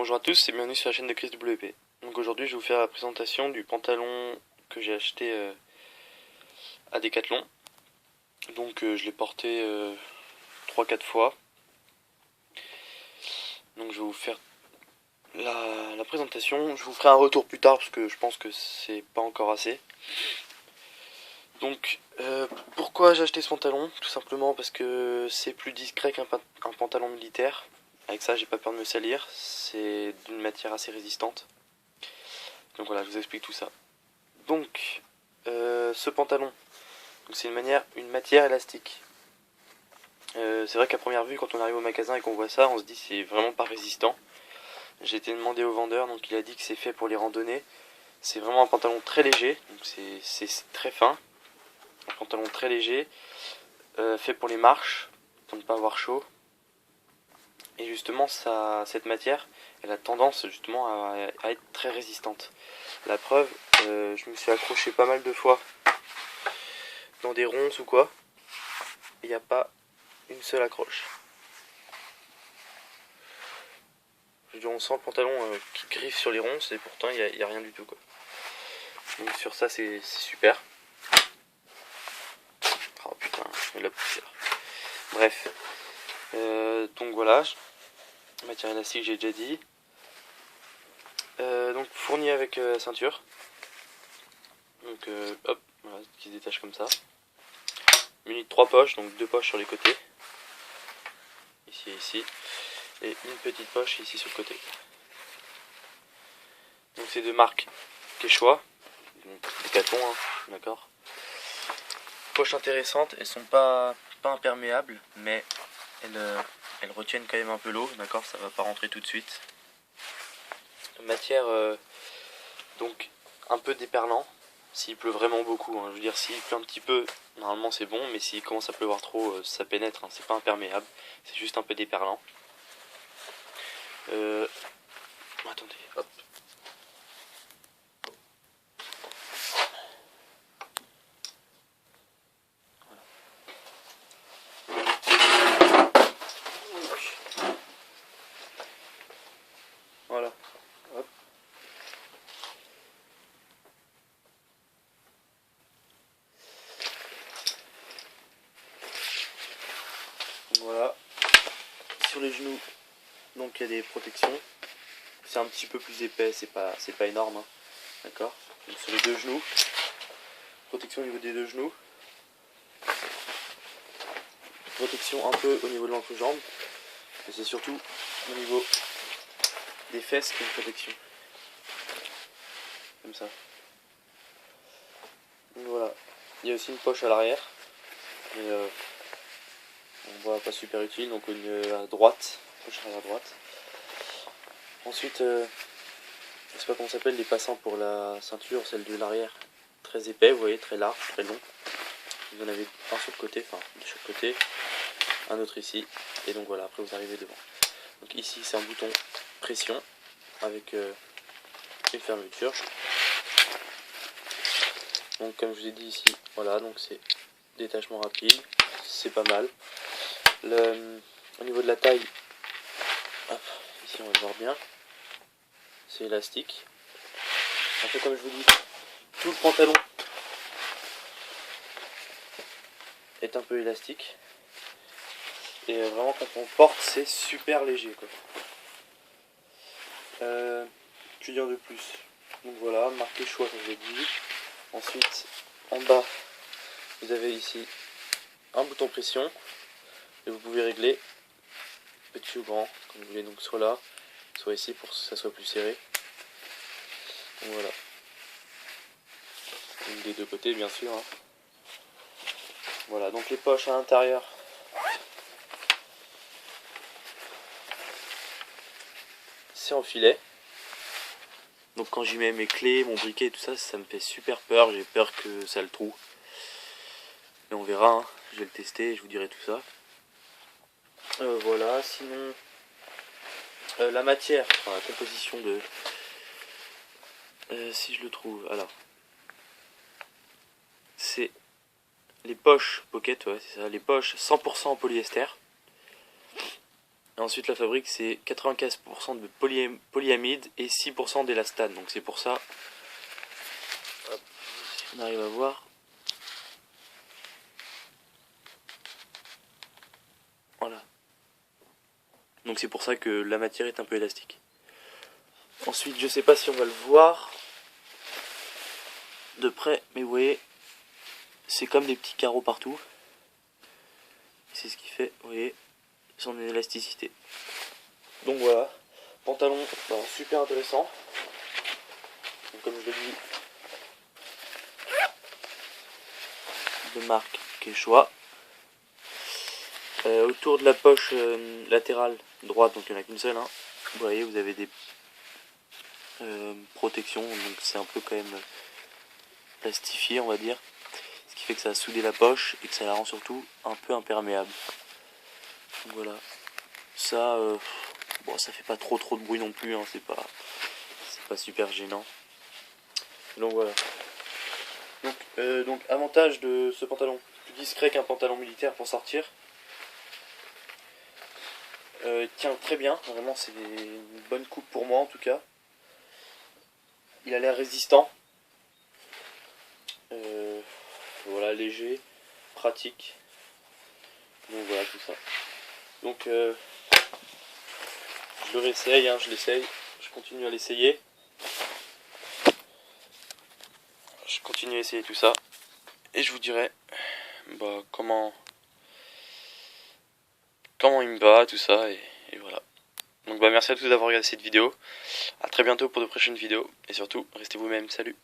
bonjour à tous et bienvenue sur la chaîne de Chris WP. Donc aujourd'hui je vais vous faire la présentation du pantalon que j'ai acheté à Decathlon. Donc je l'ai porté 3-4 fois. Donc je vais vous faire la présentation. Je vous ferai un retour plus tard parce que je pense que c'est pas encore assez. Donc pourquoi j'ai acheté ce pantalon? Tout simplement parce que c'est plus discret qu'un pantalon militaire. Avec ça j'ai pas peur de me salir. C'est d'une matière assez résistante. Donc voilà, je vous explique tout ça. Donc, ce pantalon, c'est une matière élastique. C'est vrai qu'à première vue, quand on arrive au magasin et qu'on voit ça, on se dit c'est vraiment pas résistant. J'ai été demandé au vendeur, donc il a dit que c'est fait pour les randonnées. C'est vraiment un pantalon très léger, donc c'est très fin. Un pantalon très léger, fait pour les marches, pour ne pas avoir chaud. Et justement, cette matière, elle a tendance justement à être très résistante. La preuve, je me suis accroché pas mal de fois dans des ronces ou quoi, il n'y a pas une seule accroche. Je veux dire, on sent le pantalon qui griffe sur les ronces et pourtant il n'y a rien du tout quoi. Donc sur ça c'est super. Oh putain, la poussière. Bref, donc voilà, matière élastique j'ai déjà dit. Donc fourni avec la ceinture. Donc hop, voilà, qui se détache comme ça. Muni de 3 poches, donc 2 poches sur les côtés. Ici et ici. Et une petite poche ici sur le côté. Donc c'est de marque Quechua, Decathlon, hein, d'accord. Poches intéressantes, elles sont pas imperméables, mais elles retiennent quand même un peu l'eau, d'accord, ça va pas rentrer tout de suite. Matière donc un peu déperlant, s'il pleut vraiment beaucoup, hein. Je veux dire s'il pleut un petit peu, normalement c'est bon, mais s'il commence à pleuvoir trop, ça pénètre, hein. C'est pas imperméable, c'est juste un peu déperlant. Attendez, hop. Voilà, hop. Voilà, sur les genoux, donc il y a des protections. C'est un petit peu plus épais, c'est pas énorme, hein. D'accord. Donc sur les deux genoux, protection au niveau des deux genoux, protection un peu au niveau de l'entrejambe, et c'est surtout au niveau des fesses qu'il y a une protection. Comme ça. Donc voilà. Il y a aussi une poche à l'arrière, mais on voit pas super utile, donc une à droite, poche arrière droite. Ensuite, je sais pas comment ça s'appelle, les passants pour la ceinture, celle de l'arrière, très épais, vous voyez, très large, très long. Vous en avez un sur le côté, enfin de chaque côté, un autre ici, et donc voilà, après vous arrivez devant. Donc ici c'est un bouton pression avec une fermeture. Donc comme je vous ai dit ici, voilà, donc c'est détachement rapide, c'est pas mal. Au niveau de la taille, hop, ici on va le voir bien, c'est élastique. Un peu comme je vous dis, tout le pantalon est un peu élastique. Et vraiment quand on porte c'est super léger quoi. Que dire de plus? Donc voilà, marqué choix comme je l'ai dit. Ensuite en bas vous avez ici un bouton pression et vous pouvez régler petit ou grand comme vous voulez, donc soit là, soit ici pour que ça soit plus serré. Donc voilà. Donc des deux côtés bien sûr, hein. Voilà, donc les poches à l'intérieur. C'est en filet. Donc quand j'y mets mes clés, mon briquet et tout ça, ça me fait super peur. J'ai peur que ça le trouve. Mais on verra, hein. Je vais le tester et je vous dirai tout ça. Voilà, sinon la matière, enfin, la composition de... si je le trouve, alors. C'est les poches pocket, ouais, c'est ça, les poches 100% en polyester. Ensuite la fabrique c'est 95% de polyamide et 6% d'élastane. Donc c'est pour ça, hop, si on arrive à voir, voilà. Donc c'est pour ça que la matière est un peu élastique. Ensuite je sais pas si on va le voir de près, mais vous voyez, c'est comme des petits carreaux partout. C'est ce qui fait, vous voyez, son élasticité. Donc voilà, pantalon super intéressant. Donc, comme je l'ai dit, de marque Quechua. Autour de la poche latérale droite, donc il n'y en a qu'une seule, hein. Vous voyez, vous avez des protections, donc c'est un peu quand même plastifié, on va dire. Ce qui fait que ça a soudé la poche et que ça la rend surtout un peu imperméable. Donc voilà, ça, bon, ça fait pas trop de bruit non plus, hein, c'est pas super gênant. Donc voilà. Donc avantage de ce pantalon, plus discret qu'un pantalon militaire pour sortir. Il tient très bien, vraiment c'est une bonne coupe pour moi en tout cas. Il a l'air résistant. Voilà, léger, pratique. Donc voilà tout ça. Donc je le réessaye, hein, je l'essaye, je continue à l'essayer. Je continue à essayer tout ça. Et je vous dirai comment il me va, tout ça, et voilà. Donc merci à tous d'avoir regardé cette vidéo. A très bientôt pour de prochaines vidéos. Et surtout, restez vous-même. Salut.